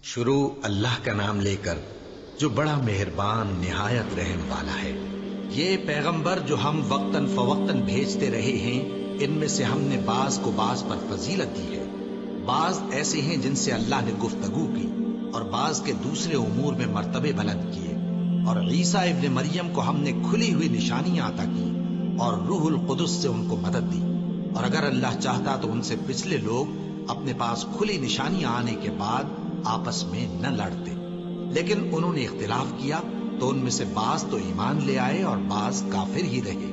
شروع اللہ کا نام لے کر جو بڑا مہربان نہایت رحم والا ہے۔ یہ پیغمبر جو ہم وقتاً فوقتاً بھیجتے رہے ہیں، ان میں سے ہم نے بعض کو بعض پر فضیلت دی ہے۔ بعض ایسے ہیں جن سے اللہ نے گفتگو کی، اور بعض کے دوسرے امور میں مرتبے بلند کیے۔ اور عیسیٰ ابن مریم کو ہم نے کھلی ہوئی نشانیاں عطا کی اور روح القدس سے ان کو مدد دی۔ اور اگر اللہ چاہتا تو ان سے پچھلے لوگ اپنے پاس کھلی نشانیاں آنے کے بعد آپس میں نہ لڑتے، لیکن انہوں نے اختلاف کیا تو ان میں سے بعض تو ایمان لے آئے اور بعض کافر ہی رہے۔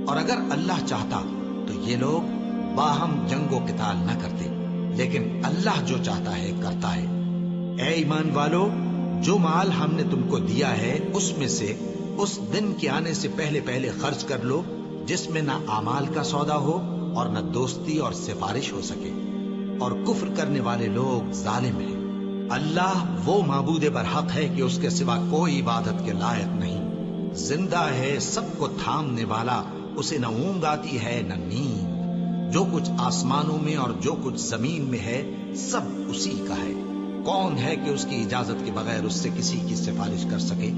اور اگر اللہ چاہتا تو یہ لوگ باہم جنگ و قتال نہ کرتے، لیکن اللہ جو چاہتا ہے کرتا ہے۔ اے ایمان والو، جو مال ہم نے تم کو دیا ہے اس میں سے اس دن کے آنے سے پہلے پہلے خرچ کر لو جس میں نہ اعمال کا سودا ہو اور نہ دوستی اور سفارش ہو سکے، اور کفر کرنے والے لوگ ظالم ہیں۔ اللہ وہ معبود برحق ہے کہ اس کے سوا کوئی عبادت کے لائق نہیں، زندہ ہے، سب کو تھامنے والا، اسے نہ اونگ آتی ہے نہ نیند۔ جو کچھ آسمانوں میں اور جو کچھ زمین میں ہے سب اسی کا ہے۔ کون ہے کہ اس کی اجازت کے بغیر اس سے کسی کی سفارش کر سکے؟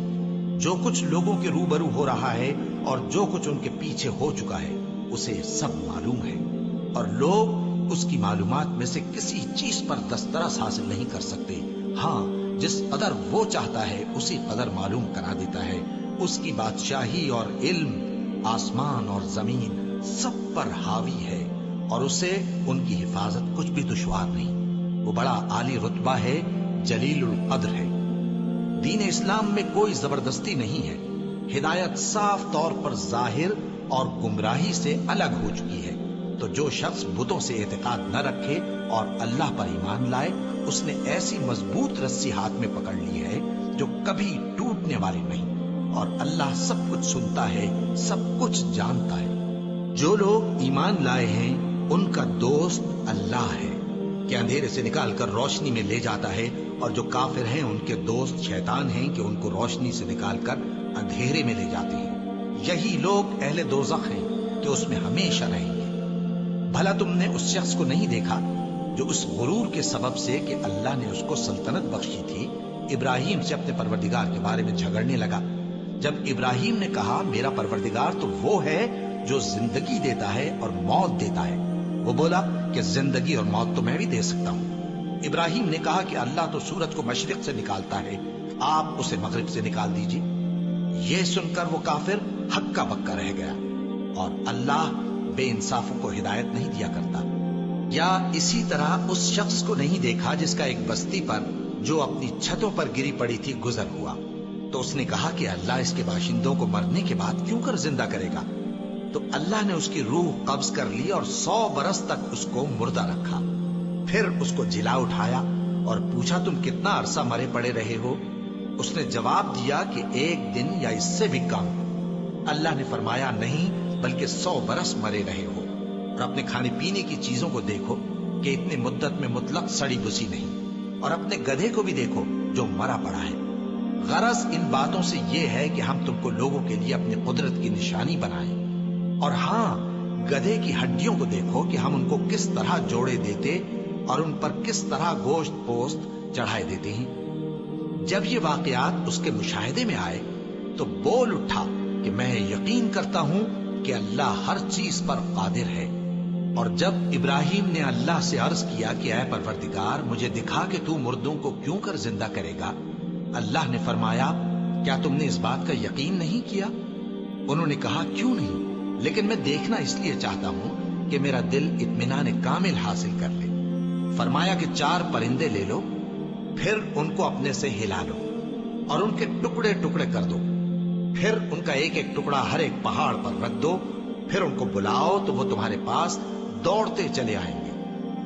جو کچھ لوگوں کے روبرو ہو رہا ہے اور جو کچھ ان کے پیچھے ہو چکا ہے اسے سب معلوم ہے، اور لوگ اس کی معلومات میں سے کسی چیز پر دسترس حاصل نہیں کر سکتے۔ ہاں، جس قدر وہ چاہتا ہے اسی قدر معلوم کرا دیتا ہے۔ اس کی بادشاہی اور علم آسمان اور زمین سب پر حاوی ہے، اور اسے ان کی حفاظت کچھ بھی دشوار نہیں۔ وہ بڑا عالی رتبہ ہے، جلیل القدر ہے۔ دین اسلام میں کوئی زبردستی نہیں ہے۔ ہدایت صاف طور پر ظاہر اور گمراہی سے الگ ہو چکی ہے۔ تو جو شخص بتوں سے اعتقاد نہ رکھے اور اللہ پر ایمان لائے، اس نے ایسی مضبوط رسی ہاتھ میں پکڑ لی ہے جو کبھی ٹوٹنے والی نہیں، اور اللہ سب کچھ سنتا ہے، سب کچھ جانتا ہے۔ جو لوگ ایمان لائے ہیں ان کا دوست اللہ ہے کہ اندھیرے سے نکال کر روشنی میں لے جاتا ہے، اور جو کافر ہیں ان کے دوست شیطان ہیں کہ ان کو روشنی سے نکال کر اندھیرے میں لے جاتے ہیں۔ یہی لوگ اہل دوزخ ہیں کہ اس میں ہمیشہ رہیں گے۔ بھلا تم نے اس شخص کو نہیں دیکھا جو اس غرور کے سبب سے کہ اللہ نے اس کو سلطنت بخشی تھی، ابراہیم سے اپنے پروردگار کے بارے میں جھگڑنے لگا؟ جب ابراہیم نے کہا میرا پروردگار تو وہ ہے جو زندگی دیتا ہے اور موت دیتا ہے، وہ بولا کہ زندگی اور موت تو میں بھی دے سکتا ہوں۔ ابراہیم نے کہا کہ اللہ تو سورج کو مشرق سے نکالتا ہے، آپ اسے مغرب سے نکال دیجیے۔ یہ سن کر وہ کافر ہکا بکا رہ گیا، اور اللہ بے انصافوں کو ہدایت نہیں دیا کرتا۔ یا اسی طرح اس شخص کو نہیں دیکھا جس کا ایک بستی پر جو اپنی چھتوں پر گری پڑی تھی گزر ہوا، تو اس نے کہا کہ اللہ اس کے باشندوں کو مرنے کے بعد کیوں کر زندہ کرے گا؟ تو اللہ نے اس کی روح قبض کر لی اور 100 برس تک اس کو مردہ رکھا۔ پھر اس کو جلا اٹھایا اور پوچھا تم کتنا عرصہ مرے پڑے رہے ہو؟ اس نے جواب دیا کہ 1 دن یا اس سے بھی کم۔ اللہ نے فرمایا نہیں، بلکہ 100 برس مرے رہے ہو، اور اپنے کھانے پینے کی چیزوں کو دیکھو کہ اتنی مدت میں مطلق سڑی بسی نہیں، اور اپنے گدھے کو بھی دیکھو جو مرا پڑا ہے۔ غرض ان باتوں سے یہ ہے کہ ہم تم کو لوگوں کے لیے اپنی قدرت کی نشانی بنائیں۔ اور ہاں، گدھے کی ہڈیوں کو دیکھو کہ ہم ان کو کس طرح جوڑے دیتے اور ان پر کس طرح گوشت پوست چڑھائے دیتے ہیں۔ جب یہ واقعات اس کے مشاہدے میں آئے تو بول اٹھا کہ میں یقین کرتا ہوں کہ اللہ ہر چیز پر قادر ہے۔ اور جب ابراہیم نے اللہ سے عرض کیا کہ اے پروردگار مجھے دکھا کہ تو مردوں کو کیوں کر زندہ کرے گا، اللہ نے فرمایا کیا تم نے اس بات کا یقین نہیں کیا؟ انہوں نے کہا کیوں نہیں، لیکن میں دیکھنا اس لیے چاہتا ہوں کہ میرا دل اطمینان کامل حاصل کر لے۔ فرمایا کہ 4 پرندے لے لو، پھر ان کو اپنے سے ہلا لو اور ان کے ٹکڑے ٹکڑے کر دو، پھر ان کا ایک ایک ٹکڑا ہر ایک پہاڑ پر رکھ دو، پھر ان کو بلاؤ تو وہ تمہارے پاس دوڑتے چلے آئیں گے،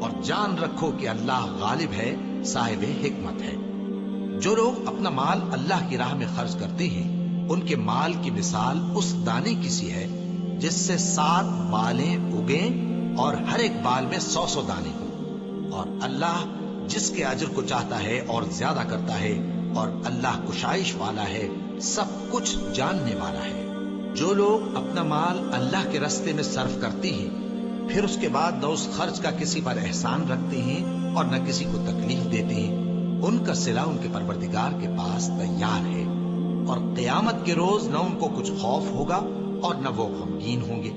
اور جان رکھو کہ اللہ غالب ہے، صاحب حکمت ہے۔ جو لوگ اپنا مال اللہ کی راہ میں خرچ کرتے ہیں ان کے مال کی مثال اس دانے کی سی ہے جس سے 7 بالیں اگیں اور ہر ایک بال میں 100 دانے ہوں، اور اللہ جس کے اجر کو چاہتا ہے اور زیادہ کرتا ہے، اور اللہ کشائش والا ہے، سب کچھ جاننے والا ہے۔ جو لوگ اپنا مال اللہ کے راستے میں صرف کرتے ہیں پھر اس کے بعد نہ اس خرچ کا کسی پر احسان رکھتے ہیں اور نہ کسی کو تکلیف دیتے ہیں، ان کا صلہ ان کے پروردگار کے پاس تیار ہے، اور قیامت کے روز نہ ان کو کچھ خوف ہوگا اور نہ وہ غمگین ہوں گے۔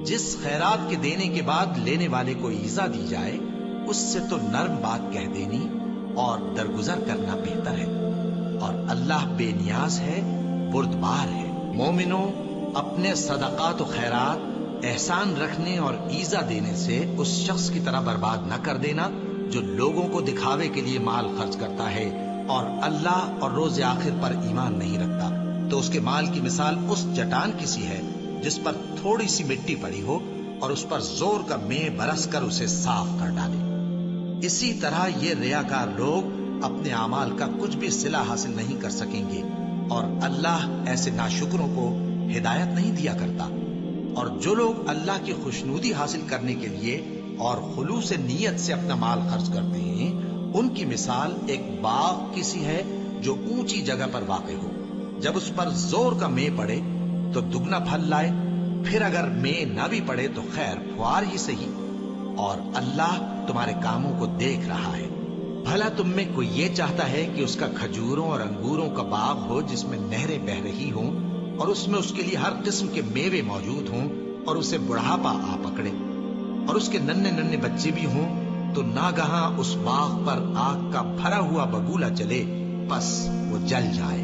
جس خیرات کے دینے کے بعد لینے والے کو ایذا دی جائے، اس سے تو نرم بات کہہ دینی اور درگزر کرنا بہتر ہے، اور اللہ بے نیاز ہے، بردبار ہے۔ مومنوں، اپنے صدقات و خیرات احسان رکھنے اور ایذا دینے سے اس شخص کی طرح برباد نہ کر دینا جو لوگوں کو دکھاوے کے لیے مال خرچ کرتا ہے اور اللہ اور روز آخر پر ایمان نہیں رکھتا، تو اس کے مال کی مثال اس چٹان کی سی ہے جس پر تھوڑی سی مٹی پڑی ہو اور اس پر زور کا مے برس کر اسے صاف کر ڈالے۔ اسی طرح یہ ریاکار لوگ اپنے اعمال کا کچھ بھی صلہ حاصل نہیں کر سکیں گے، اور اللہ ایسے ناشکروں کو ہدایت نہیں دیا کرتا۔ اور جو لوگ اللہ کی خوشنودی حاصل کرنے کے لیے اور خلوص نیت سے اپنا مال خرچ کرتے ہیں، ان کی مثال ایک باغ کی سی ہے جو اونچی جگہ پر واقع ہو۔ جب اس پر زور کا مے پڑے تو دگنا پھل لائے، پھر اگر مے نہ بھی پڑے تو خیر پھوار ہی سہی، اور اللہ تمہارے کاموں کو دیکھ رہا ہے۔ بھلا تم میں کوئی یہ چاہتا ہے کہ اس کا کھجوروں اور انگوروں کا باغ ہو جس میں نہریں بہ رہی ہوں اور اس میں اس کے لیے ہر قسم کے میوے موجود ہوں، اور اسے بڑھاپا آ پکڑے اور اس کے ننھے ننھے بچے بھی ہوں، تو ناگہاں اس باغ پر آگ کا بھرا ہوا بگولا چلے، پس وہ جل جائے۔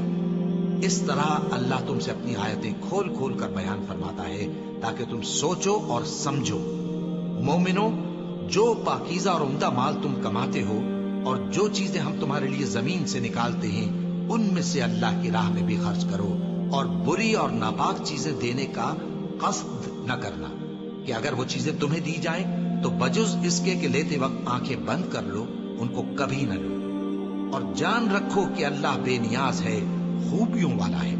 اس طرح اللہ تم سے اپنی آیتیں کھول کھول کر بیان فرماتا ہے تاکہ تم سوچو اور سمجھو۔ مومنوں، جو پاکیزہ اور عمدہ مال تم کماتے ہو اور جو چیزیں ہم تمہارے لیے زمین سے نکالتے ہیں، ان میں سے اللہ کی راہ میں بھی خرچ کرو، اور بری اور ناپاک چیزیں دینے کا قصد نہ کرنا کہ اگر وہ چیزیں تمہیں دی جائیں تو بجز اس کے کہ لیتے وقت آنکھیں بند کر لو، ان کو کبھی نہ لو۔ اور جان رکھو کہ اللہ بے نیاز ہے، خوبیوں والا ہے۔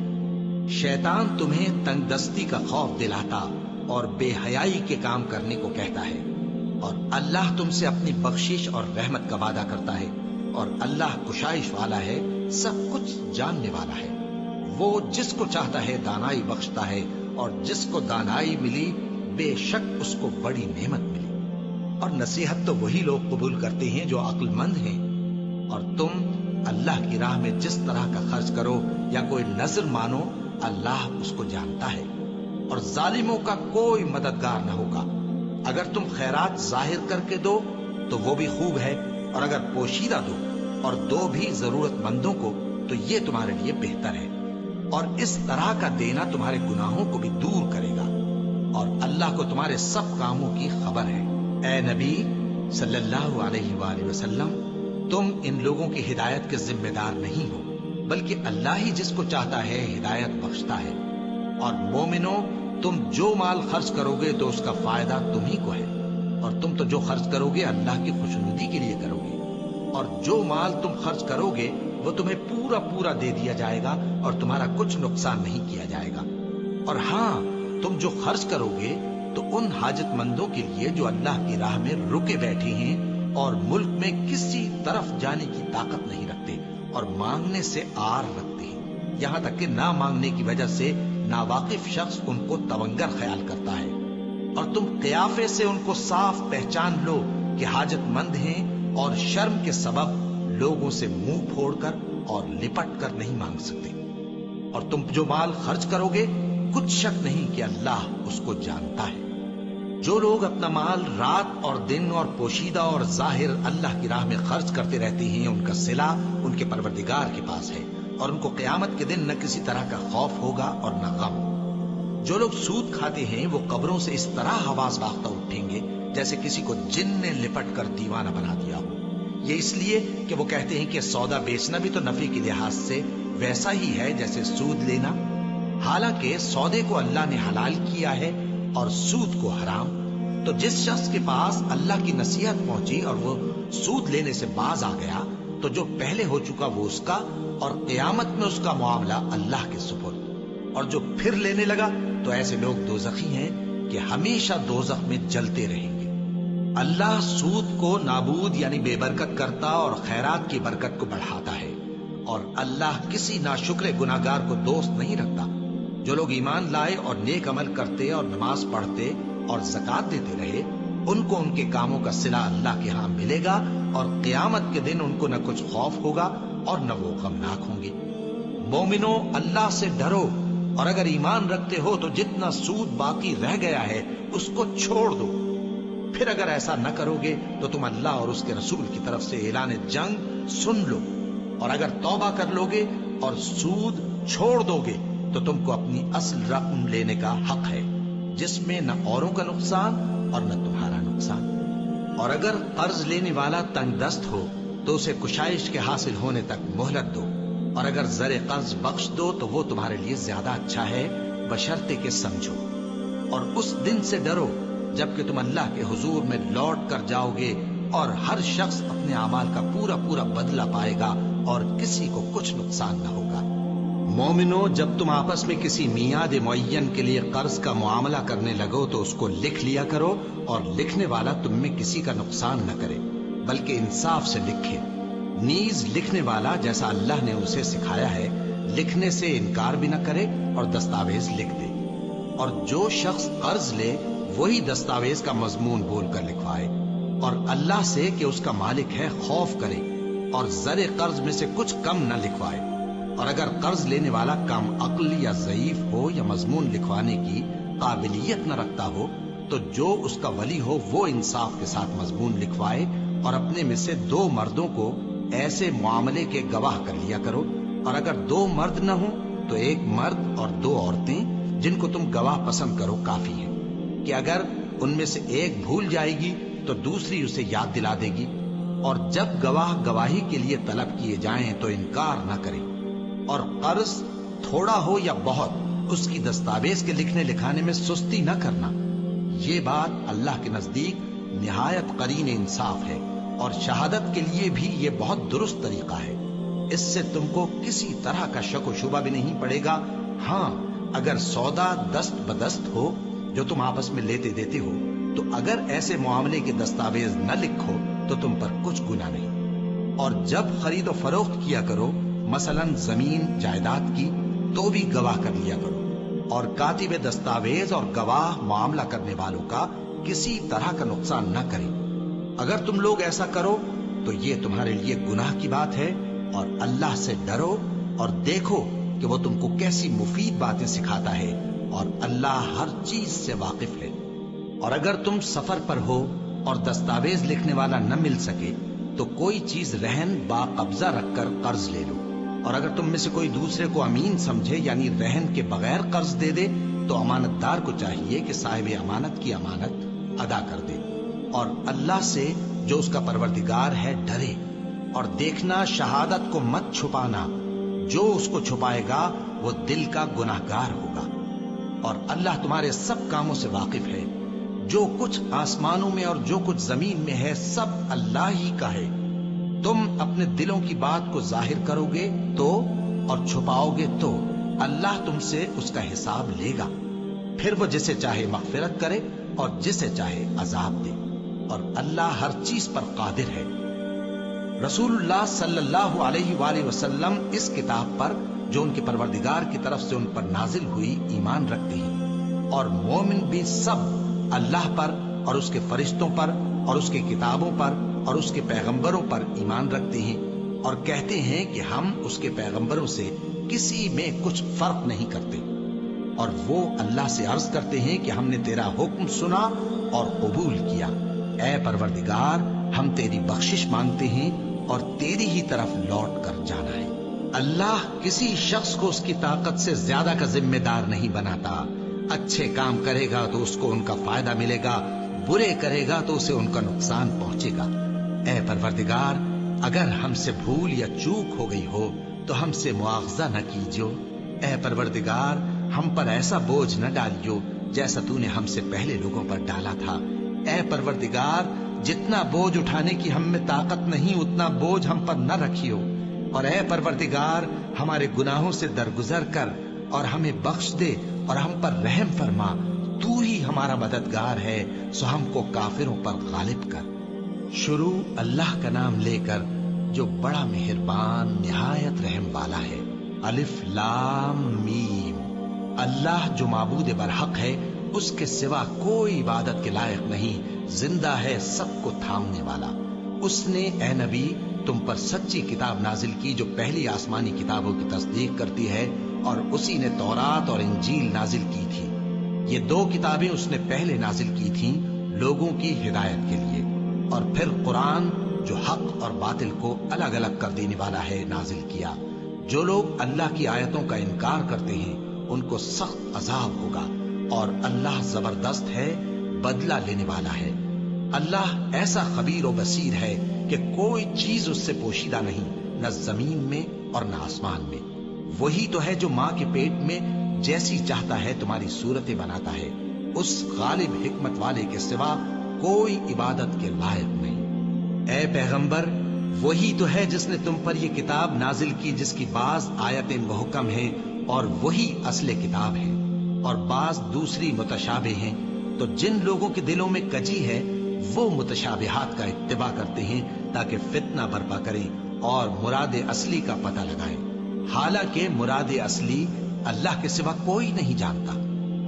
شیطان تمہیں تنگ دستی کا خوف دلاتا اور بے حیائی کے کام کرنے کو کہتا ہے، اور اللہ تم سے اپنی بخشش اور رحمت کا وعدہ کرتا ہے، اور اللہ کشائش والا ہے، سب کچھ جاننے والا ہے۔ وہ جس کو چاہتا ہے دانائی بخشتا ہے، اور جس کو دانائی ملی بے شک اس کو بڑی نعمت ملی۔ اور نصیحت تو وہی لوگ قبول کرتے ہیں جو عقل مند ہیں۔ اور تم اللہ کی راہ میں جس طرح کا خرچ کرو یا کوئی نذر مانو، اللہ اس کو جانتا ہے، اور ظالموں کا کوئی مددگار نہ ہوگا۔ اگر تم خیرات ظاہر کر کے دو تو وہ بھی خوب ہے، اور اگر پوشیدہ دو اور دو بھی ضرورت مندوں کو تو یہ تمہارے لیے بہتر ہے، اور اس طرح کا دینا تمہارے گناہوں کو بھی دور کرے گا، اور اللہ کو تمہارے سب کاموں کی خبر ہے۔ اے نبی صلی اللہ علیہ وآلہ وسلم، تم ان لوگوں کی ہدایت کے ذمہ دار نہیں ہو، بلکہ اللہ ہی جس کو چاہتا ہے ہدایت بخشتا ہے۔ اور مومنوں، تم جو مال خرچ کرو گے تو اس کا فائدہ تم ہی کو ہے، اور تم تو جو خرچ کرو گے اللہ کی خوشنودی کے لیے کرو گے، اور جو مال تم خرچ کرو گے وہ تمہیں پورا پورا دے دیا جائے گا، اور تمہارا کچھ نقصان نہیں کیا جائے گا۔ اور ہاں، تم جو خرچ کرو گے تو ان حاجت مندوں کے لیے جو اللہ کی راہ میں رکے بیٹھے ہیں اور ملک میں کسی طرف جانے کی طاقت نہیں رکھتے اور مانگنے سے آر رکھتے ہیں، یہاں تک کہ نہ مانگنے کی وجہ سے ناواقف شخص ان کو تونگر خیال کرتا ہے، اور تم قیافے سے ان کو صاف پہچان لو کہ حاجت مند ہیں، اور شرم کے سبب لوگوں سے منہ پھوڑ کر اور لپٹ کر نہیں مانگ سکتے۔ اور تم جو مال خرچ کرو گے کچھ شک نہیں کہ اللہ اس کو جانتا ہے۔ جو لوگ اپنا مال رات اور دن اور پوشیدہ اور ظاہر اللہ کی راہ میں خرچ کرتے رہتے ہیں، ان کا صلہ ان کے پروردگار کے پاس ہے، اور ان کو قیامت کے دن نہ کسی طرح کا خوف ہوگا اور نہ غم۔ جو لوگ سود کھاتے ہیں وہ قبروں سے اس طرح حواس باختہ اٹھیں گے جیسے کسی کو جن نے لپٹ کر دیوانہ بنا دیا ہو۔ یہ اس لیے کہ وہ کہتے ہیں کہ سودا بیچنا بھی تو نفع کے لحاظ سے ویسا ہی ہے جیسے سود لینا، حالانکہ سودے کو اللہ نے حلال کیا ہے اور سود کو حرام۔ تو جس شخص کے پاس اللہ کی نصیحت پہنچی اور وہ سود لینے سے باز آ گیا تو جو پہلے ہو چکا وہ اس کا، اور قیامت میں اس کا معاملہ اللہ کے سپرد۔ اور جو پھر لینے لگا تو ایسے لوگ دوزخی ہیں کہ ہمیشہ دوزخ میں جلتے رہیں گے۔ اللہ سود کو نابود یعنی بے برکت کرتا اور خیرات کی برکت کو بڑھاتا ہے، اور اللہ کسی ناشکر گناہگار کو دوست نہیں رکھتا۔ جو لوگ ایمان لائے اور نیک عمل کرتے اور نماز پڑھتے اور زکات دیتے رہے، ان کو ان کے کاموں کا صلہ اللہ کے ہاں ملے گا اور قیامت کے دن ان کو نہ کچھ خوف ہوگا اور نہ وہ غمناک ہوں گے۔ مومنو، اللہ سے ڈرو، اور اگر ایمان رکھتے ہو تو جتنا سود باقی رہ گیا ہے اس کو چھوڑ دو۔ پھر اگر ایسا نہ کرو گے تو تم اللہ اور اس کے رسول کی طرف سے اعلان جنگ سن لو، اور اگر توبہ کر لو گے اور سود چھوڑ دو گے تو تم کو اپنی اصل رقم لینے کا حق ہے، جس میں نہ اوروں کا نقصان اور نہ تمہارا نقصان۔ اور اگر قرض لینے والا تنگ دست ہو تو اسے کشائش کے حاصل ہونے تک مہلت دو، اور اگر زر قرض بخش دو تو وہ تمہارے لیے زیادہ اچھا ہے، بشرطے کہ سمجھو۔ اور اس دن سے ڈرو جبکہ تم اللہ کے حضور میں لوٹ کر جاؤ گے، اور ہر شخص اپنے اعمال کا پورا پورا بدلہ پائے گا اور کسی کو کچھ نقصان نہ ہوگا۔ مومنو، جب تم آپس میں کسی میعاد معین کے لیے قرض کا معاملہ کرنے لگو تو اس کو لکھ لیا کرو، اور لکھنے والا تم میں کسی کا نقصان نہ کرے بلکہ انصاف سے لکھے۔ نیز لکھنے والا جیسا اللہ نے اسے سکھایا ہے لکھنے سے انکار بھی نہ کرے اور دستاویز لکھ دے، اور جو شخص قرض لے وہی دستاویز کا مضمون بول کر لکھوائے، اور اللہ سے کہ اس کا مالک ہے خوف کرے، اور زر قرض میں سے کچھ کم نہ لکھوائے۔ اور اگر قرض لینے والا کم عقل یا ضعیف ہو یا مضمون لکھوانے کی قابلیت نہ رکھتا ہو تو جو اس کا ولی ہو وہ انصاف کے ساتھ مضمون لکھوائے، اور اپنے میں سے 2 مردوں کو ایسے معاملے کے گواہ کر لیا کرو، اور اگر 2 مرد نہ ہوں تو 1 مرد اور 2 عورتیں جن کو تم گواہ پسند کرو کافی ہیں، کہ اگر ان میں سے ایک بھول جائے گی تو دوسری اسے یاد دلا دے گی۔ اور جب گواہ گواہی کے لیے طلب کیے جائیں تو انکار نہ کریں، اور قرض تھوڑا ہو یا بہت اس کی دستاویز کے لکھنے لکھانے میں سستی نہ کرنا۔ یہ بات اللہ کے نزدیک نہایت قرین انصاف ہے، اور شہادت کے لیے بھی یہ بہت درست طریقہ ہے۔ اس سے تم کو کسی طرح کا شک و شبہ بھی نہیں پڑے گا۔ ہاں، اگر سودا دست بدست ہو جو تم آپس میں لیتے دیتے ہو تو اگر ایسے معاملے کے دستاویز نہ لکھو تو تم پر کچھ گناہ نہیں۔ اور جب خرید و فروخت کیا کرو، مثلا زمین جائیداد کی، تو بھی گواہ کر لیا کرو، اور کاتب دستاویز اور گواہ معاملہ کرنے والوں کا کسی طرح کا نقصان نہ کریں۔ اگر تم لوگ ایسا کرو تو یہ تمہارے لیے گناہ کی بات ہے، اور اللہ سے ڈرو اور دیکھو کہ وہ تم کو کیسی مفید باتیں سکھاتا ہے، اور اللہ ہر چیز سے واقف ہے۔ اور اگر تم سفر پر ہو اور دستاویز لکھنے والا نہ مل سکے تو کوئی چیز رہن با قبضہ رکھ کر قرض لے لو، اور اگر تم میں سے کوئی دوسرے کو امین سمجھے یعنی رہن کے بغیر قرض دے دے تو امانت دار کو چاہیے کہ صاحب امانت کی امانت ادا کر دے، اور اللہ سے جو اس کا پروردگار ہے ڈرے، اور دیکھنا شہادت کو مت چھپانا، جو اس کو چھپائے گا وہ دل کا گناہگار ہوگا۔ اور اللہ تمہارے سب کاموں سے واقف ہے، جو کچھ آسمانوں میں اور جو کچھ زمین میں ہے سب اللہ ہی کا ہے۔ تم اپنے دلوں کی بات کو ظاہر کرو گے تو اور چھپاؤ گے تو اللہ تم سے اس کا حساب لے گا، پھر وہ جسے چاہے مغفرت کرے اور جسے چاہے عذاب دے، اور اللہ ہر چیز پر قادر ہے۔ رسول اللہ صلی اللہ علیہ وآلہ وسلم اس کتاب پر جو ان کے پروردگار کی طرف سے ان پر نازل ہوئی ایمان رکھتے ہیں، اور مومن بھی سب اللہ پر اور اس کے فرشتوں پر اور اس کے کتابوں پر اور اس کے پیغمبروں پر ایمان رکھتے ہیں، اور کہتے ہیں کہ ہم اس کے پیغمبروں سے کسی میں کچھ فرق نہیں کرتے، اور وہ اللہ سے عرض کرتے ہیں کہ ہم نے تیرا حکم سنا اور قبول کیا۔ اے پروردگار، ہم تیری بخشش مانگتے ہیں اور تیری ہی طرف لوٹ کر جانا ہے۔ اللہ کسی شخص کو اس کی طاقت سے زیادہ کا ذمہ دار نہیں بناتا۔ اچھے کام کرے گا تو اس کو ان کا فائدہ ملے گا، برے کرے گا تو اسے ان کا نقصان پہنچے گا۔ اے پروردگار، اگر ہم سے بھول یا چوک ہو گئی ہو تو ہم سے مواخذہ نہ کیجو۔ اے پروردگار، ہم پر ایسا بوجھ نہ ڈالیو جیسا تو نے ہم سے پہلے لوگوں پر ڈالا تھا۔ اے پروردگار، جتنا بوجھ اٹھانے کی ہم میں طاقت نہیں اتنا بوجھ ہم پر نہ رکھیو، اور اے پروردگار، ہمارے گناہوں سے درگزر کر اور ہمیں بخش دے اور ہم پر رحم فرما، تو ہی ہمارا مددگار ہے، سو ہم کو کافروں پر غالب کر۔ شروع اللہ کا نام لے کر جو بڑا مہربان نہایت رحم والا ہے۔ الف لام میم۔ اللہ جو معبود برحق ہے، اس کے سوا کوئی عبادت کے لائق نہیں زندہ ہے سب کو تھامنے والا. اس نے اے نبی تم پر سچی کتاب نازل کی جو پہلی آسمانی کتابوں کی تصدیق کرتی ہے، اور اسی نے تورات اور انجیل نازل کی تھی. یہ دو کتابیں اس نے پہلے نازل کی تھیں لوگوں کی ہدایت کے لیے، اور پھر قرآن جو حق اور باطل کو الگ الگ کر دینے والا ہے نازل کیا. جو لوگ اللہ کی آیتوں کا انکار کرتے ہیں ان کو سخت عذاب ہوگا، اور اللہ زبردست ہے، بدلہ لینے والا ہے. اللہ ایسا خبیر و بصیر ہے کہ کوئی چیز اس سے پوشیدہ نہیں، نہ زمین میں اور نہ آسمان میں. وہی تو ہے جو ماں کے پیٹ میں جیسی چاہتا ہے تمہاری صورتیں بناتا ہے. اس غالب حکمت والے کے سوا کوئی عبادت کے لائق نہیں. اے پیغمبر، وہی تو ہے جس نے تم پر یہ کتاب نازل کی جس کی بعض آیتیں محکم ہیں اور وہی اصل کتاب ہے، اور بعض دوسری متشابہ ہیں. تو جن لوگوں کے دلوں میں کجی ہے وہ متشابہات کا اتباع کرتے ہیں تاکہ فتنہ برپا کریں اور مراد اصلی کا پتہ لگائیں، حالانکہ مراد اصلی اللہ کے سوا کوئی نہیں جانتا.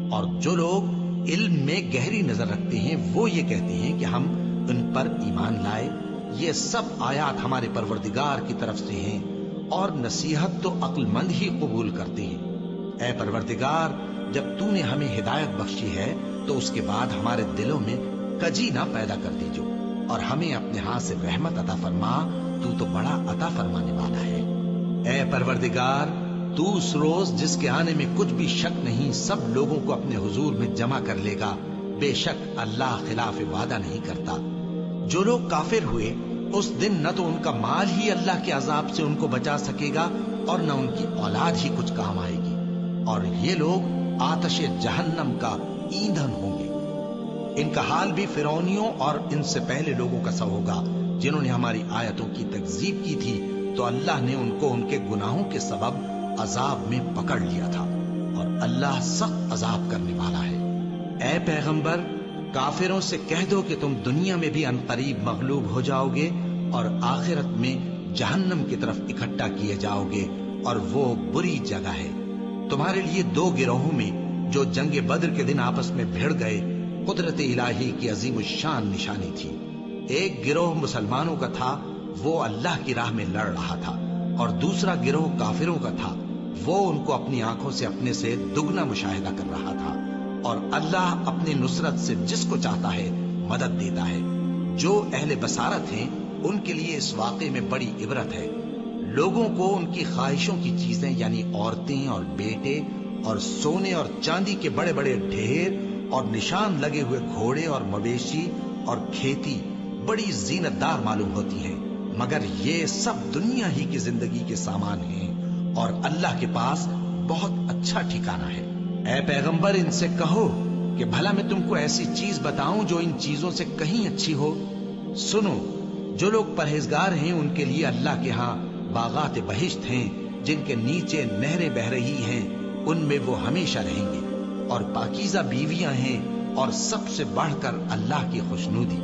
اور جو لوگ علم میں گہری نظر رکھتے ہیں وہ یہ کہتے ہیں کہ ہم ان پر ایمان لائے. یہ سب آیات ہمارے پروردگار کی طرف سے ہیں، اور نصیحت تو عقل مند ہی قبول کرتے ہیں. اے پروردگار، جب تو نے ہمیں ہدایت بخشی ہے تو اس کے بعد ہمارے دلوں میں کجی نہ پیدا کر دیجو، اور ہمیں اپنے ہاتھ سے رحمت عطا فرما، تو بڑا عطا فرمانے والا ہے. اے پروردگار، تو اس روز جس کے آنے میں کچھ بھی شک نہیں سب لوگوں کو اپنے حضور میں جمع کر لے گا. بے شک اللہ خلاف وعدہ نہیں کرتا. جو لوگ کافر ہوئے اس دن نہ تو ان کا مال ہی اللہ کے عذاب سے ان کو بچا سکے گا اور نہ ان کی اولاد ہی کچھ کام آئے گی، اور یہ لوگ آتش جہنم کا ایندھن ہوں گے. ان کا حال بھی فرعونیوں اور ان سے پہلے لوگوں کا سا ہوگا جنہوں نے ہماری آیتوں کی تکذیب کی تھی، تو اللہ نے ان کو ان کے گناہوں کے سبب عذاب میں پکڑ لیا تھا، اور اللہ سخت عذاب کرنے والا ہے. اے پیغمبر، کافروں سے کہہ دو کہ تم دنیا میں بھی عنقریب مغلوب ہو جاؤ گے اور آخرت میں جہنم کی طرف اکٹھا کیے جاؤ گے، اور وہ بری جگہ ہے. تمہارے لیے دو گروہوں میں جو جنگ بدر کے دن آپس میں بھڑ گئے قدرت الہی کی عظیم الشان نشانی تھی. ایک گروہ مسلمانوں کا تھا، وہ اللہ کی راہ میں لڑ رہا تھا، اور دوسرا گروہ کافروں کا تھا، وہ ان کو اپنی آنکھوں سے اپنے سے دگنا مشاہدہ کر رہا تھا. اور اللہ اپنی نصرت سے جس کو چاہتا ہے مدد دیتا ہے. جو اہل بصارت ہیں ان کے لیے اس واقعے میں بڑی عبرت ہے. لوگوں کو ان کی خواہشوں کی چیزیں یعنی عورتیں اور بیٹے اور سونے اور چاندی کے بڑے بڑے ڈھیر اور نشان لگے ہوئے گھوڑے اور مویشی اور کھیتی بڑی زینت دار معلوم ہوتی ہیں، مگر یہ سب دنیا ہی کی زندگی کے سامان ہیں، اور اللہ کے پاس بہت اچھا ٹھکانہ ہے. اے پیغمبر، ان سے کہو کہ بھلا میں تم کو ایسی چیز بتاؤں جو ان چیزوں سے کہیں اچھی ہو. سنو، جو لوگ پرہیزگار ہیں ان کے لیے اللہ کے ہاں باغات بہشت ہیں جن کے نیچے نہریں بہ رہی ہیں، ان میں وہ ہمیشہ رہیں گے، اور پاکیزہ بیویاں ہیں، اور سب سے بڑھ کر اللہ کی خوشنودی.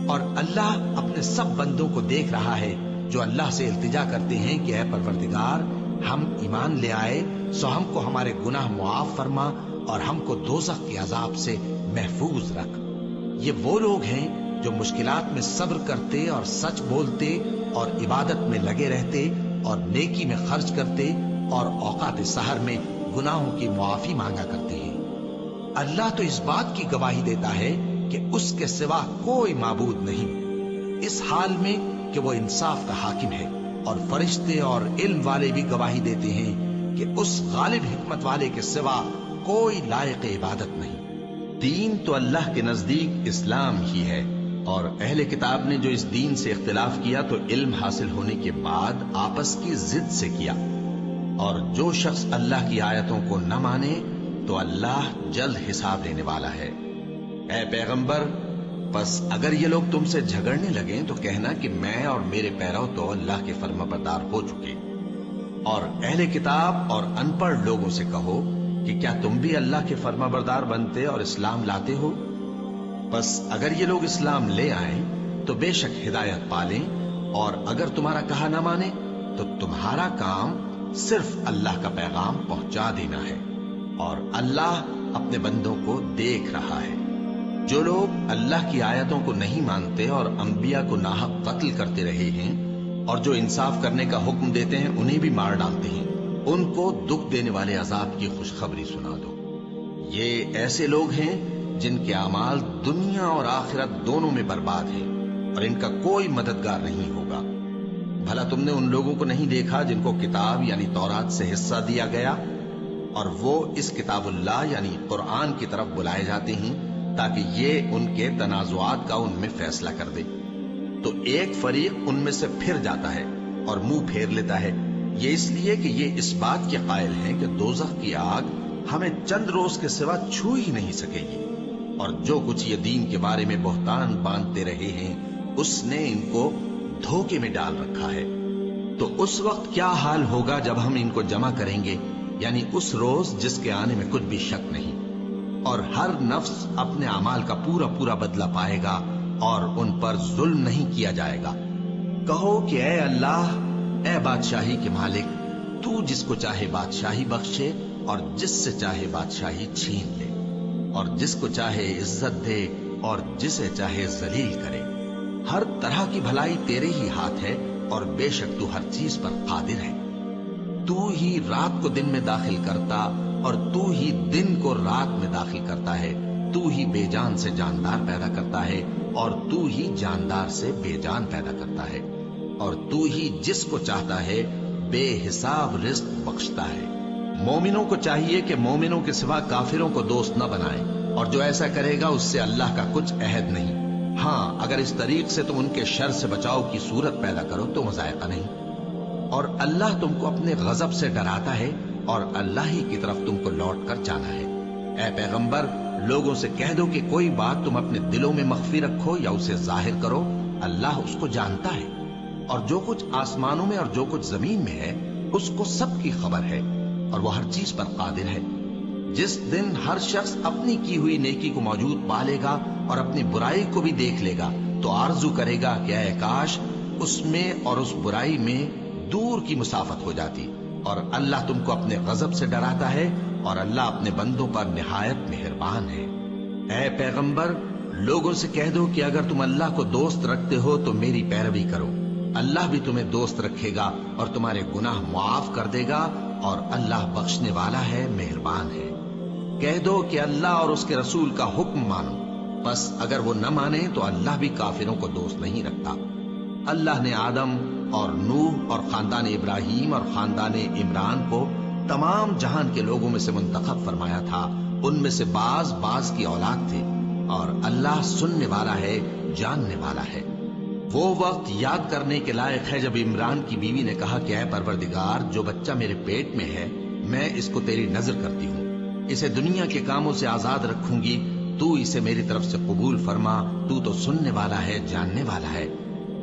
اور اللہ اپنے سب بندوں کو دیکھ رہا ہے جو اللہ سے التجا کرتے ہیں کہ اے پروردگار، ہم ایمان لے آئے سو ہم کو ہمارے گناہ معاف فرما اور ہم کو دوزخ کے عذاب سے محفوظ رکھ. یہ وہ لوگ ہیں جو مشکلات میں صبر کرتے اور سچ بولتے اور عبادت میں لگے رہتے اور نیکی میں خرچ کرتے اور اوقات سحر میں گناہوں کی معافی مانگا کرتے ہیں. اللہ تو اس بات کی گواہی دیتا ہے کہ اس کے سوا کوئی معبود نہیں، اس حال میں کہ وہ انصاف کا حاکم ہے. اور فرشتے اور علم والے بھی گواہی دیتے ہیں کہ اس غالب حکمت والے کے سوا کوئی لائق عبادت نہیں. دین تو اللہ کے نزدیک اسلام ہی ہے، اور اہل کتاب نے جو اس دین سے اختلاف کیا تو علم حاصل ہونے کے بعد آپس کی ضد سے کیا. اور جو شخص اللہ کی آیتوں کو نہ مانے تو اللہ جلد حساب لینے والا ہے. اے پیغمبر، بس اگر یہ لوگ تم سے جھگڑنے لگیں تو کہنا کہ میں اور میرے پیرو تو اللہ کے فرما بردار ہو چکے. اور اہل کتاب اور ان پڑھ لوگوں سے کہو کہ کیا تم بھی اللہ کے فرما بردار بنتے اور اسلام لاتے ہو؟ بس اگر یہ لوگ اسلام لے آئیں تو بے شک ہدایت پالیں، اور اگر تمہارا کہا نہ مانے تو تمہارا کام صرف اللہ کا پیغام پہنچا دینا ہے، اور اللہ اپنے بندوں کو دیکھ رہا ہے. جو لوگ اللہ کی آیتوں کو نہیں مانتے اور انبیاء کو ناحق قتل کرتے رہے ہیں اور جو انصاف کرنے کا حکم دیتے ہیں انہیں بھی مار ڈالتے ہیں، ان کو دکھ دینے والے عذاب کی خوشخبری سنا دو۔ یہ ایسے لوگ ہیں جن کے اعمال دنیا اور آخرت دونوں میں برباد ہیں اور ان کا کوئی مددگار نہیں ہوگا۔ بھلا تم نے ان لوگوں کو نہیں دیکھا جن کو کتاب یعنی تورات سے حصہ دیا گیا اور وہ اس کتاب اللہ یعنی قرآن کی طرف بلائے جاتے ہیں تاکہ یہ ان کے تنازعات کا ان میں فیصلہ کر دے؟ تو ایک فریق ان میں سے پھر جاتا ہے اور منہ پھیر لیتا ہے، یہ اس لیے کہ یہ اس بات کے قائل ہیں کہ دوزخ کی آگ ہمیں چند روز کے سوا چھو ہی نہیں سکے گی، اور جو کچھ یہ دین کے بارے میں بہتان باندھتے رہے ہیں اس نے ان کو دھوکے میں ڈال رکھا ہے۔ تو اس وقت کیا حال ہوگا جب ہم ان کو جمع کریں گے، یعنی اس روز جس کے آنے میں کچھ بھی شک نہیں، اور ہر نفس اپنے اعمال کا پورا پورا بدلہ پائے گا اور ان پر ظلم نہیں کیا جائے گا۔ کہو کہ اے اللہ، اے بادشاہی کے مالک، تو جس کو چاہے بادشاہی بخشے اور جس سے چاہے بادشاہی چھین لے، اور جس کو چاہے عزت دے اور جسے چاہے ذلیل کرے۔ ہر طرح کی بھلائی تیرے ہی ہاتھ ہے اور بے شک تو ہر چیز پر قادر ہے۔ تو ہی رات کو دن میں داخل کرتا اور تو ہی دن کو رات میں داخل کرتا ہے، تو ہی بے جان سے جاندار پیدا کرتا ہے اور تو ہی جاندار سے بے جان پیدا کرتا ہے، اور تو ہی جس کو چاہتا ہے بے حساب رزق بخشتا ہے۔ مومنوں کو چاہیے کہ مومنوں کے سوا کافروں کو دوست نہ بنائیں، اور جو ایسا کرے گا اس سے اللہ کا کچھ عہد نہیں۔ ہاں، اگر اس طریق سے تم ان کے شر سے بچاؤ کی صورت پیدا کرو تو مذائقہ نہیں، اور اللہ تم کو اپنے غضب سے ڈراتا ہے اور اللہ ہی کی طرف تم کو لوٹ کر جانا ہے۔ اے پیغمبر، لوگوں سے کہہ دو کہ کوئی بات تم اپنے دلوں میں مخفی رکھو یا اسے ظاہر کرو، اللہ اس کو جانتا ہے، اور جو کچھ آسمانوں میں اور جو کچھ زمین میں ہے اس کو سب کی خبر ہے، اور وہ ہر چیز پر قادر ہے۔ جس دن ہر شخص اپنی کی ہوئی نیکی کو موجود پا لے گا اور اپنی برائی کو بھی دیکھ لے گا تو آرزو کرے گا کہ اے کاش اس میں اور اس برائی میں دور کی مسافت ہو جاتی، اور اللہ تم کو اپنے غضب سے ڈراتا ہے اور اللہ اپنے بندوں پر نہایت مہربان ہے۔ اے پیغمبر، لوگوں سے کہہ دو کہ اگر تم اللہ کو دوست رکھتے ہو تو میری پیروی کرو، اللہ بھی تمہیں دوست رکھے گا اور تمہارے گناہ معاف کر دے گا، اور اللہ بخشنے والا ہے، مہربان ہے۔ کہہ دو کہ اللہ اور اس کے رسول کا حکم مانو، بس اگر وہ نہ مانے تو اللہ بھی کافروں کو دوست نہیں رکھتا۔ اللہ نے آدم اور نوح اور خاندان ابراہیم اور خاندان عمران کو تمام جہان کے لوگوں میں سے منتخب فرمایا تھا، ان میں سے بعض بعض کی اولاد تھے، اور اللہ سننے والا ہے، جاننے والا ہے۔ وہ وقت یاد کرنے کے لائق ہے جب عمران کی بیوی نے کہا کہ اے پروردگار، جو بچہ میرے پیٹ میں ہے میں اس کو تیری نظر کرتی ہوں، اسے دنیا کے کاموں سے آزاد رکھوں گی، تو اسے میری طرف سے قبول فرما، تو تو سننے والا ہے، جاننے والا ہے۔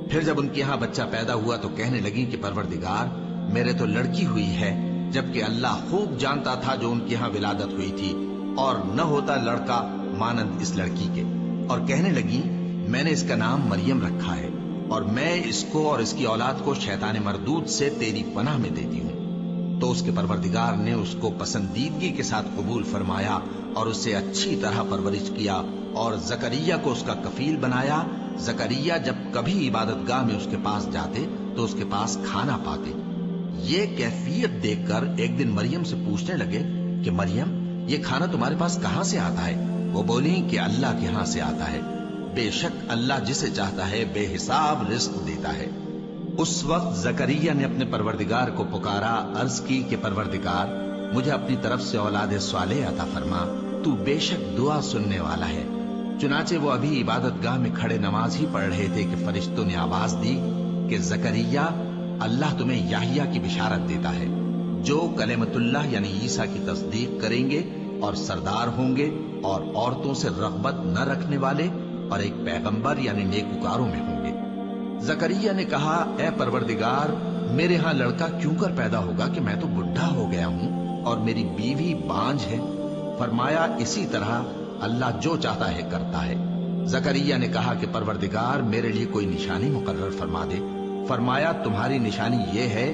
پھر جب ان کے ہاں بچہ پیدا ہوا تو کہنے لگی کہ پروردگار، میرے تو لڑکی ہوئی ہے، جبکہ اللہ خوب جانتا تھا جو ان کے ہاں ولادت ہوئی تھی، اور نہ ہوتا لڑکا مانند اس لڑکی کے، اور کہنے لگی میں نے اس کا نام مریم رکھا ہے، اور میں اس کو اور اس کی اولاد کو شیطان مردود سے تیری پناہ میں دیتی ہوں۔ تو اس کے پروردگار نے اس کو پسندیدگی کے ساتھ قبول فرمایا اور اسے اچھی طرح پرورش کیا، اور زکریا کو اس کا کفیل بنایا۔ زکریا جب کبھی عبادت گاہ میں اس کے پاس جاتے تو اس کے پاس کھانا پاتے۔ یہ کیفیت دیکھ کر ایک دن مریم سے پوچھنے لگے کہ مریم، یہ کھانا تمہارے پاس کہاں سے آتا ہے؟ وہ بولی کہ اللہ کے ہاں سے آتا ہے، بے شک اللہ جسے چاہتا ہے بے حساب رزق دیتا ہے۔ اس وقت زکریا نے اپنے پروردگار کو پکارا، عرض کی کہ پروردگار، مجھے اپنی طرف سے اولاد صالح عطا فرما، تو بے شک دعا سننے والا ہے۔ چنانچہ وہ ابھی عبادت گاہ میں کھڑے نماز ہی پڑھ رہے تھے کہ فرشتوں نے آواز دی کہ زکریا، اللہ تمہیں یحییٰ کی بشارت دیتا ہے، جو کلمۃ اللہ یعنی عیسیٰ کی تصدیق کریں گے اور سردار ہوں گے اور عورتوں سے رغبت نہ رکھنے والے اور ایک پیغمبر یعنی نیکوکاروں میں ہوں گے۔ زکریا نے کہا، اے پروردگار، میرے ہاں لڑکا کیوں کر پیدا ہوگا کہ میں تو بڈھا ہو گیا ہوں اور میری بیوی بانجھ ہے؟ فرمایا اسی طرح اللہ جو چاہتا ہے کرتا ہے۔ زکریا نے کہا کہ پروردگار، میرے لیے کوئی نشانی مقرر فرما دے۔ فرمایا تمہاری نشانی یہ ہے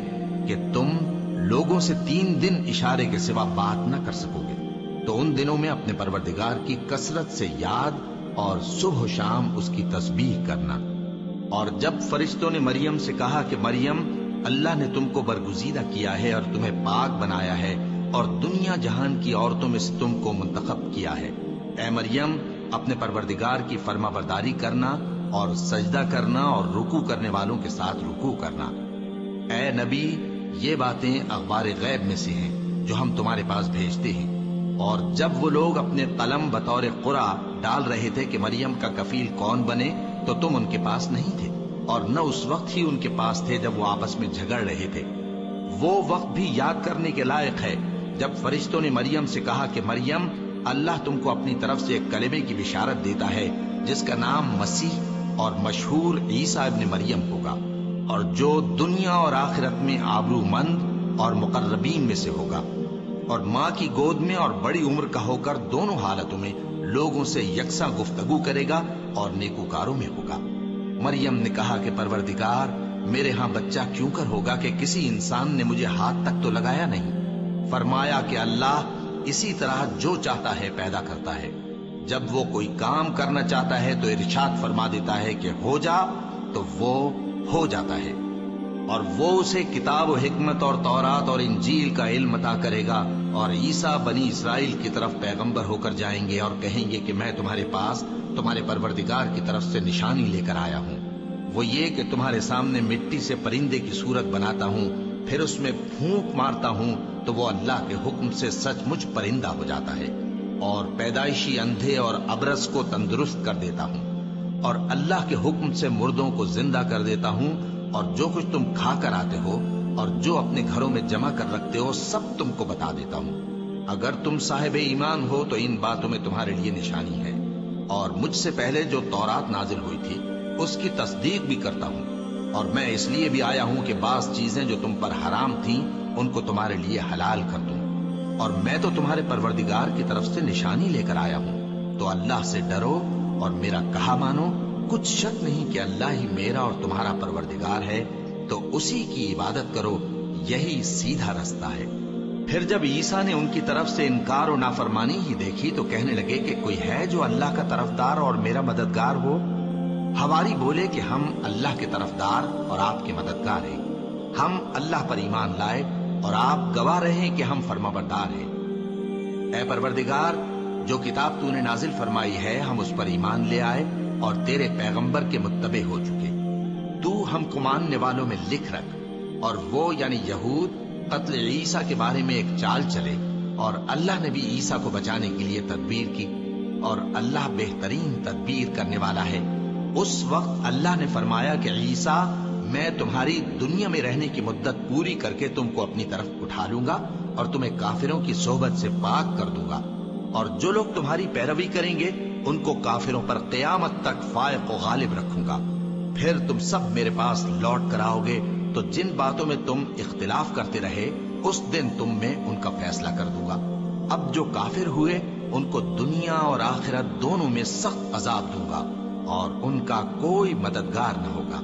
کہ تم لوگوں سے 3 دن اشارے کے سوا بات نہ کر سکو گے، تو ان دنوں میں اپنے پروردگار کی کثرت سے یاد اور صبح و شام اس کی تسبیح کرنا۔ اور جب فرشتوں نے مریم سے کہا کہ مریم، اللہ نے تم کو برگزیدہ کیا ہے اور تمہیں پاک بنایا ہے اور دنیا جہان کی عورتوں میں سے تم کو منتخب کیا ہے، اے مریم اپنے پروردگار کی فرما برداری کرنا اور سجدہ کرنا اور رکوع کرنے والوں کے ساتھ رکوع کرنا۔ اے نبی، یہ باتیں اخبار غیب میں سے ہیں جو ہم تمہارے پاس بھیجتے ہیں۔ اور جب وہ لوگ اپنے قلم بطور قرعہ ڈال رہے تھے کہ مریم کا کفیل کون بنے، تو تم ان کے پاس نہیں تھے، اور نہ اس وقت ہی ان کے پاس تھے جب وہ آپس میں جھگڑ رہے تھے۔ وہ وقت بھی یاد کرنے کے لائق ہے جب فرشتوں نے مریم سے کہا کہ مریم، اللہ تم کو اپنی طرف سے ایک کلمے کی بشارت دیتا ہے جس کا نام مسیح اور مشہور عیسیٰ ابن مریم ہوگا، اور جو دنیا اور آخرت میں آبرو مند اور مقربین میں سے ہوگا، اور ماں کی گود میں اور بڑی عمر کا ہو کر دونوں حالتوں میں لوگوں سے یکساں گفتگو کرے گا اور نیکوکاروں میں ہوگا۔ مریم نے کہا کہ پروردگار، میرے ہاں بچہ کیوں کر ہوگا کہ کسی انسان نے مجھے ہاتھ تک تو لگایا نہیں؟ فرمایا کہ اللہ اسی طرح جو چاہتا ہے پیدا کرتا ہے، جب وہ کوئی کام کرنا چاہتا ہے تو ارشاد فرما دیتا ہے کہ ہو جا، تو وہ ہو جاتا ہے۔ اور وہ اسے کتاب و حکمت اور تورات اور انجیل کا علم عطا کرے گا، اور عیسیٰ بنی اسرائیل کی طرف پیغمبر ہو کر جائیں گے اور کہیں گے کہ میں تمہارے پاس تمہارے پروردگار کی طرف سے نشانی لے کر آیا ہوں، وہ یہ کہ تمہارے سامنے مٹی سے پرندے کی صورت بناتا ہوں، پھر اس میں پھونک مارتا ہوں تو وہ اللہ کے حکم سے سچ مچ پرندہ ہو جاتا ہے، اور پیدائشی اندھے اور ابرص کو تندرست کر دیتا ہوں، اور اللہ کے حکم سے مردوں کو زندہ کر دیتا ہوں، اور جو کچھ تم کھا کر آتے ہو اور جو اپنے گھروں میں جمع کر رکھتے ہو سب تم کو بتا دیتا ہوں۔ اگر تم صاحب ایمان ہو تو ان باتوں میں تمہارے لیے نشانی ہے، اور مجھ سے پہلے جو تورات نازل ہوئی تھی اس کی تصدیق بھی کرتا ہوں، اور میں اس لیے بھی آیا ہوں کہ بعض چیزیں جو تم پر حرام تھیں ان کو تمہارے لیے حلال کر دوں، اور میں تو تمہارے پروردگار کی طرف سے نشانی لے کر آیا ہوں، تو اللہ سے ڈرو اور میرا کہا مانو۔ کچھ شک نہیں کہ اللہ ہی میرا اور تمہارا پروردگار ہے، تو اسی کی عبادت کرو، یہی سیدھا رستہ ہے۔ پھر جب عیسیٰ نے ان کی طرف سے انکار و نافرمانی ہی دیکھی تو کہنے لگے کہ کوئی ہے جو اللہ کا طرفدار اور میرا مددگار ہو؟ حواری بولے کہ ہم اللہ کے طرفدار اور آپ کے مددگار ہیں، ہم اللہ پر ایمان لائے اور آپ گواہ رہے کہ ہم فرما بردار ہیں۔ اے پروردگار، جو کتاب تو نے نازل فرمائی ہے ہم اس پر ایمان لے آئے اور تیرے پیغمبر کے متبع ہو چکے، تو ہم کو ماننے والوں میں لکھ رکھ۔ اور وہ یعنی یہود قتل عیسیٰ کے بارے میں ایک چال چلے، اور اللہ نے بھی عیسیٰ کو بچانے کے لیے تدبیر کی، اور اللہ بہترین تدبیر کرنے والا ہے۔ اس وقت اللہ نے فرمایا کہ عیسیٰ، میں تمہاری دنیا میں رہنے کی مدت پوری کر کے تم کو اپنی طرف اٹھا لوں گا اور تمہیں کافروں کی صحبت سے پاک کر دوں گا، اور جو لوگ تمہاری پیروی کریں گے ان کو کافروں پر قیامت تک فائق و غالب رکھوں گا۔ پھر تم سب میرے پاس لوٹ کر آؤ گے تو جن باتوں میں تم اختلاف کرتے رہے اس دن تم میں ان کا فیصلہ کر دوں گا۔ اب جو کافر ہوئے ان کو دنیا اور آخرت دونوں میں سخت عذاب دوں گا، اور ان کا کوئی مددگار نہ ہوگا۔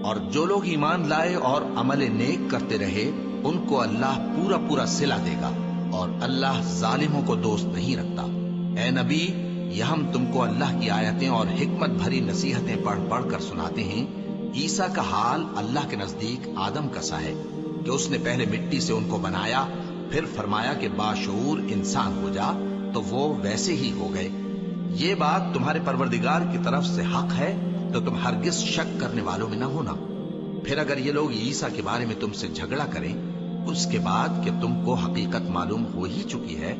اور جو لوگ ایمان لائے اور عمل نیک کرتے رہے ان کو اللہ پورا پورا صلہ دے گا، اور اللہ ظالموں کو دوست نہیں رکھتا۔ اے نبی، یہ ہم تم کو اللہ کی آیتیں اور حکمت بھری نصیحتیں پڑھ پڑھ کر سناتے ہیں۔ عیسیٰ کا حال اللہ کے نزدیک آدم کا سا ہے کہ اس نے پہلے مٹی سے ان کو بنایا، پھر فرمایا کہ باشعور انسان ہو جا، تو وہ ویسے ہی ہو گئے۔ یہ بات تمہارے پروردگار کی طرف سے حق ہے، تو تم ہرگز شک کرنے والوں میں نہ ہونا۔ پھر اگر یہ لوگ عیسیٰ کے بارے میں تم سے جھگڑا کریں اس کے بعد کہ تم کو حقیقت معلوم ہو ہی چکی ہے،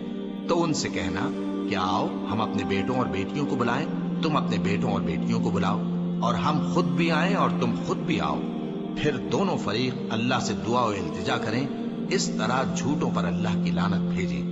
تو ان سے کہنا کہ آؤ ہم اپنے بیٹوں اور بیٹیوں کو بلائیں، تم اپنے بیٹوں اور بیٹیوں کو بلاؤ، اور ہم خود بھی آئیں اور تم خود بھی آؤ، پھر دونوں فریق اللہ سے دعا و التجا کریں، اس طرح جھوٹوں پر اللہ کی لعنت بھیجیں۔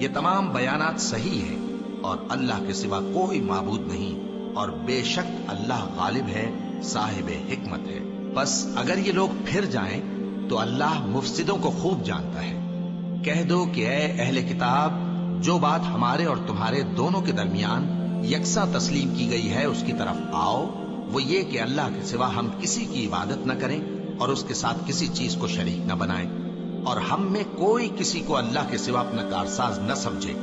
یہ تمام بیانات صحیح ہیں، اور اللہ کے سوا کوئی معبود نہیں، اور بے شک اللہ غالب ہے، صاحب حکمت ہے۔ بس اگر یہ لوگ پھر جائیں تو اللہ مفسدوں کو خوب جانتا ہے۔ کہہ دو کہ اے اہل کتاب، جو بات ہمارے اور تمہارے دونوں کے درمیان یکساں تسلیم کی گئی ہے اس کی طرف آؤ، وہ یہ کہ اللہ کے سوا ہم کسی کی عبادت نہ کریں اور اس کے ساتھ کسی چیز کو شریک نہ بنائیں، اور ہم میں کوئی کسی کو اللہ کے سوا اپنا کارساز نہ سمجھے۔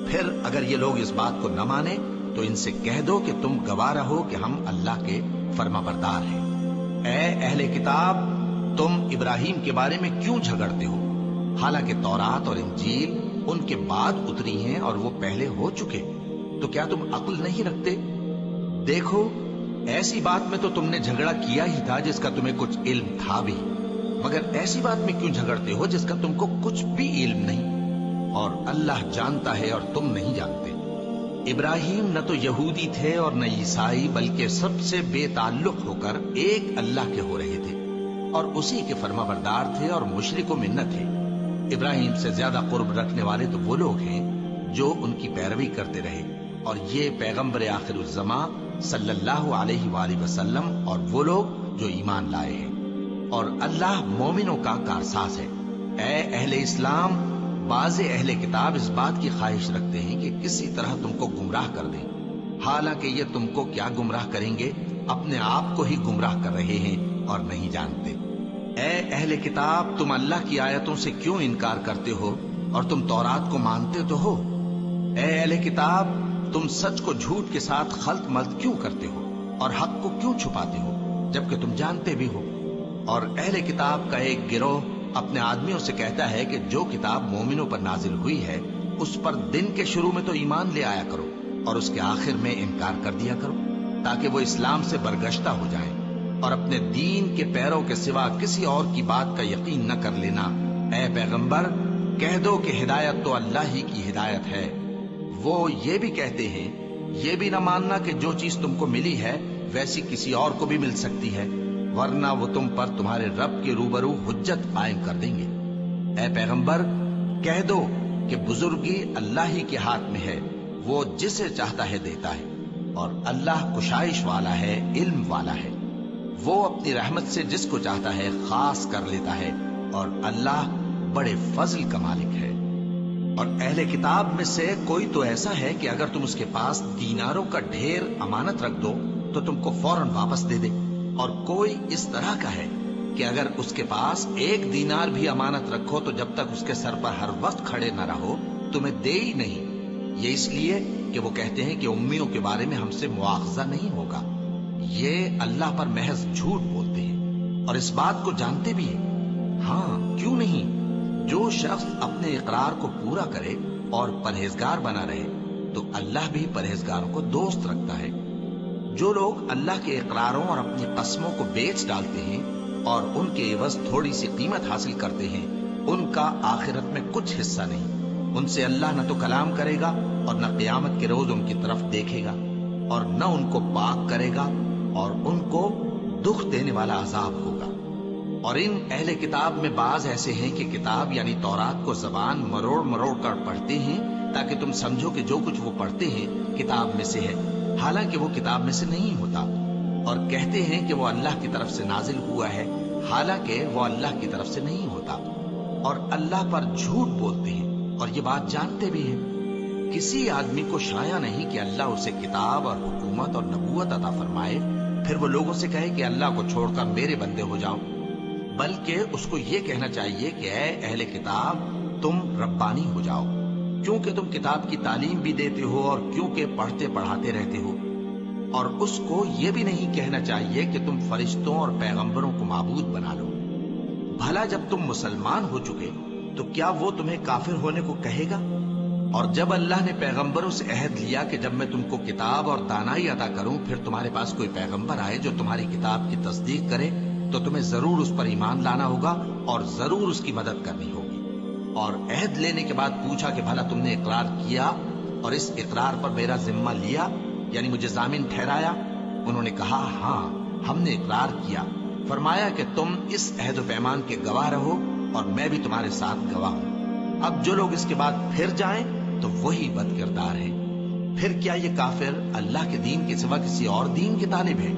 پھر اگر یہ لوگ اس بات کو نہ مانیں تو ان سے کہہ دو کہ تم گواہ رہو کہ ہم اللہ کے فرما بردار ہیں۔ اے اہل کتاب، تم ابراہیم کے بارے میں کیوں جھگڑتے ہو؟ حالانکہ تورات اور انجیل ان کے بعد اتری ہیں اور وہ پہلے ہو چکے، تو کیا تم عقل نہیں رکھتے؟ دیکھو، ایسی بات میں تو تم نے جھگڑا کیا ہی تھا جس کا تمہیں کچھ علم تھا بھی، مگر ایسی بات میں کیوں جھگڑتے ہو جس کا تم کو کچھ بھی علم نہیں؟ اور اللہ جانتا ہے اور تم نہیں جانتے۔ ابراہیم نہ تو یہودی تھے اور نہ عیسائی، بلکہ سب سے بے تعلق ہو کر ایک اللہ کے ہو رہے تھے اور اسی کے فرما بردار تھے اور مشرک و منت تھے۔ ابراہیم سے زیادہ قرب رکھنے والے تو وہ لوگ ہیں جو ان کی پیروی کرتے رہے، اور یہ پیغمبر آخر الزماں صلی اللہ علیہ وآلہ وسلم اور وہ لوگ جو ایمان لائے ہیں، اور اللہ مومنوں کا کارساز ہے۔ اے اہل اسلام، بعض اہل کتاب اس بات کی خواہش رکھتے ہیں کہ کسی طرح تم کو گمراہ کر دیں، حالانکہ یہ تم کو کیا گمراہ کریں گے، اپنے آپ کو ہی گمراہ کر رہے ہیں اور نہیں جانتے۔ اے اہل کتاب، تم اللہ کی آیتوں سے کیوں انکار کرتے ہو اور تم تورات کو مانتے تو ہو؟ اے اہل کتاب، تم سچ کو جھوٹ کے ساتھ خلط ملط کیوں کرتے ہو اور حق کو کیوں چھپاتے ہو جبکہ تم جانتے بھی ہو؟ اور اہل کتاب کا ایک گروہ اپنے آدمیوں سے کہتا ہے کہ جو کتاب مومنوں پر نازل ہوئی ہے اس پر دن کے شروع میں تو ایمان لے آیا کرو اور اس کے آخر میں انکار کر دیا کرو، تاکہ وہ اسلام سے برگشتہ ہو جائیں اور اپنے دین کے پیروں کے سوا کسی اور کی بات کا یقین نہ کر لینا۔ اے پیغمبر، کہہ دو کہ ہدایت تو اللہ ہی کی ہدایت ہے۔ وہ یہ بھی کہتے ہیں، یہ بھی نہ ماننا کہ جو چیز تم کو ملی ہے ویسی کسی اور کو بھی مل سکتی ہے، ورنہ وہ تم پر تمہارے رب کے روبرو حجت قائم کر دیں گے۔ اے پیغمبر، کہہ دو کہ بزرگی اللہ ہی کے ہاتھ میں ہے، وہ جسے چاہتا ہے دیتا ہے، اور اللہ کشائش والا ہے، علم والا ہے۔ وہ اپنی رحمت سے جس کو چاہتا ہے خاص کر لیتا ہے، اور اللہ بڑے فضل کا مالک ہے۔ اور اہل کتاب میں سے کوئی تو ایسا ہے کہ اگر تم اس کے پاس دیناروں کا ڈھیر امانت رکھ دو تو تم کو فوراً واپس دے دے، اور کوئی اس طرح کا ہے کہ اگر اس کے پاس 1 دینار بھی امانت رکھو تو جب تک اس کے سر پر ہر وقت کھڑے نہ رہو تمہیں دے ہی نہیں۔ یہ اس لیے کہ وہ کہتے ہیں کہ امیوں کے بارے میں ہم سے مواخذہ نہیں ہوگا۔ یہ اللہ پر محض جھوٹ بولتے ہیں اور اس بات کو جانتے بھی ہیں۔ ہاں، کیوں نہیں؟ جو شخص اپنے اقرار کو پورا کرے اور پرہیزگار بنا رہے تو اللہ بھی پرہیزگاروں کو دوست رکھتا ہے۔ جو لوگ اللہ کے اقراروں اور اپنی قسموں کو بیچ ڈالتے ہیں اور ان کے عوض تھوڑی سی قیمت حاصل کرتے ہیں، ان کا آخرت میں کچھ حصہ نہیں۔ ان سے اللہ نہ تو کلام کرے گا اور نہ قیامت کے روز ان کی طرف دیکھے گا، اور نہ ان کو پاک کرے گا، اور ان کو دکھ دینے والا عذاب ہوگا۔ اور ان اہل کتاب میں بعض ایسے ہیں کہ کتاب یعنی تورات کو زبان مروڑ مروڑ کر پڑھتے ہیں تاکہ تم سمجھو کہ جو کچھ وہ پڑھتے ہیں کتاب میں سے ہے، حالانکہ وہ کتاب میں سے نہیں ہوتا، اور کہتے ہیں کہ وہ اللہ کی طرف سے نازل ہوا ہے، حالانکہ وہ اللہ کی طرف سے نہیں ہوتا، اور اللہ پر جھوٹ بولتے ہیں اور یہ بات جانتے بھی ہیں۔ کسی آدمی کو شایع نہیں کہ اللہ اسے کتاب اور حکومت اور نبوت عطا فرمائے، پھر وہ لوگوں سے کہے کہ اللہ کو چھوڑ کر میرے بندے ہو جاؤ، بلکہ اس کو یہ کہنا چاہیے کہ اے اہل کتاب، تم ربانی ہو جاؤ، کیونکہ تم کتاب کی تعلیم بھی دیتے ہو اور کیونکہ پڑھتے پڑھاتے رہتے ہو۔ اور اس کو یہ بھی نہیں کہنا چاہیے کہ تم فرشتوں اور پیغمبروں کو معبود بنا لو۔ بھلا جب تم مسلمان ہو چکے تو کیا وہ تمہیں کافر ہونے کو کہے گا؟ اور جب اللہ نے پیغمبروں سے عہد لیا کہ جب میں تم کو کتاب اور دانائی عطا کروں پھر تمہارے پاس کوئی پیغمبر آئے جو تمہاری کتاب کی تصدیق کرے تو تمہیں ضرور اس پر ایمان لانا ہوگا اور ضرور اس کی مدد کرنی ہوگی۔ اور عہد لینے کے بعد پوچھا کہ بھلا تم نے اقرار کیا اور اس اقرار پر میرا ذمہ لیا، یعنی مجھے ضامن ٹھہرایا؟ انہوں نے کہا ہاں، ہم نے اقرار کیا۔ فرمایا کہ تم اس عہد و پیمان کے گواہ رہو اور میں بھی تمہارے ساتھ گواہ ہوں۔ اب جو لوگ اس کے بعد پھر جائیں تو وہی بد کردار ہیں۔ پھر کیا یہ کافر اللہ کے دین کے سوا کسی اور دین کے طالب ہیں؟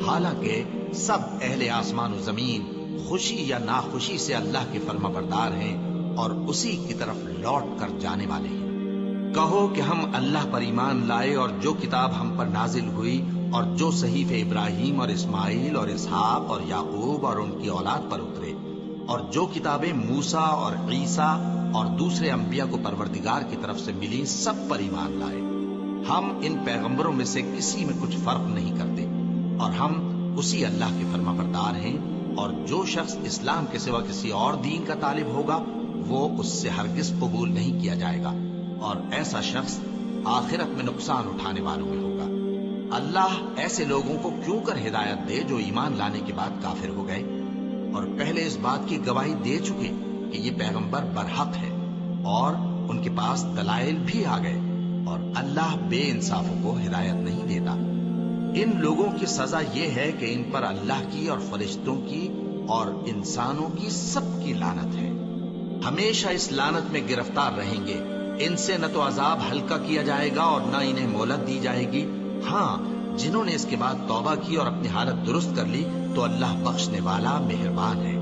حالانکہ سب اہل آسمان و زمین خوشی یا ناخوشی سے اللہ کے فرما بردار ہیں اور اسی کی طرف لوٹ کر جانے والے ہیں۔ کہو کہ ہم اللہ پر ایمان لائے اور جو کتاب ہم پر نازل ہوئی اور جو صحیفے ابراہیم اور اسماعیل اور اسحاق اور یعقوب اور ان کی اولاد پر اترے، اور جو کتابیں موسیٰ اور عیسیٰ اور دوسرے انبیاء کو پروردگار کی طرف سے ملی، سب پر ایمان لائے۔ ہم ان پیغمبروں میں سے کسی میں کچھ فرق نہیں کرتے اور ہم اسی اللہ کے فرما بردار ہیں، اور جو شخص اسلام کے سوا کسی اور دین کا طالب ہوگا وہ اس سے ہرگز قبول نہیں کیا جائے گا، اور ایسا شخص آخرت میں نقصان اٹھانے والوں میں ہوگا۔ اللہ ایسے لوگوں کو کیوں کر ہدایت دے جو ایمان لانے کے بعد کافر ہو گئے اور پہلے اس بات کی گواہی دے چکے کہ یہ پیغمبر برحق ہے اور ان کے پاس دلائل بھی آ گئے، اور اللہ بے انصافوں کو ہدایت نہیں دیتا۔ ان لوگوں کی سزا یہ ہے کہ ان پر اللہ کی اور فرشتوں کی اور انسانوں کی سب کی لعنت ہے، ہمیشہ اس لعنت میں گرفتار رہیں گے۔ ان سے نہ تو عذاب ہلکا کیا جائے گا اور نہ انہیں مہلت دی جائے گی۔ ہاں، جنہوں نے اس کے بعد توبہ کی اور اپنی حالت درست کر لی تو اللہ بخشنے والا مہربان ہے۔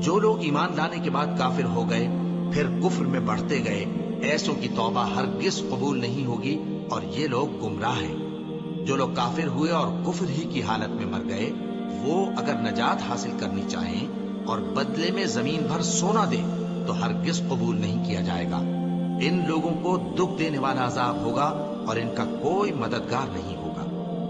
جو لوگ ایمان لانے کے بعد کافر ہو گئے پھر کفر میں بڑھتے گئے، ایسوں کی توبہ ہرگز قبول نہیں ہوگی اور یہ لوگ گمراہ ہیں۔ جو لوگ کافر ہوئے اور کفر ہی کی حالت میں مر گئے، وہ اگر نجات حاصل کرنی چاہیں اور بدلے میں زمین بھر سونا دیں تو ہرگز قبول نہیں کیا جائے گا۔ ان لوگوں کو دکھ دینے والا عذاب ہوگا اور ان کا کوئی مددگار نہیں ہوگا۔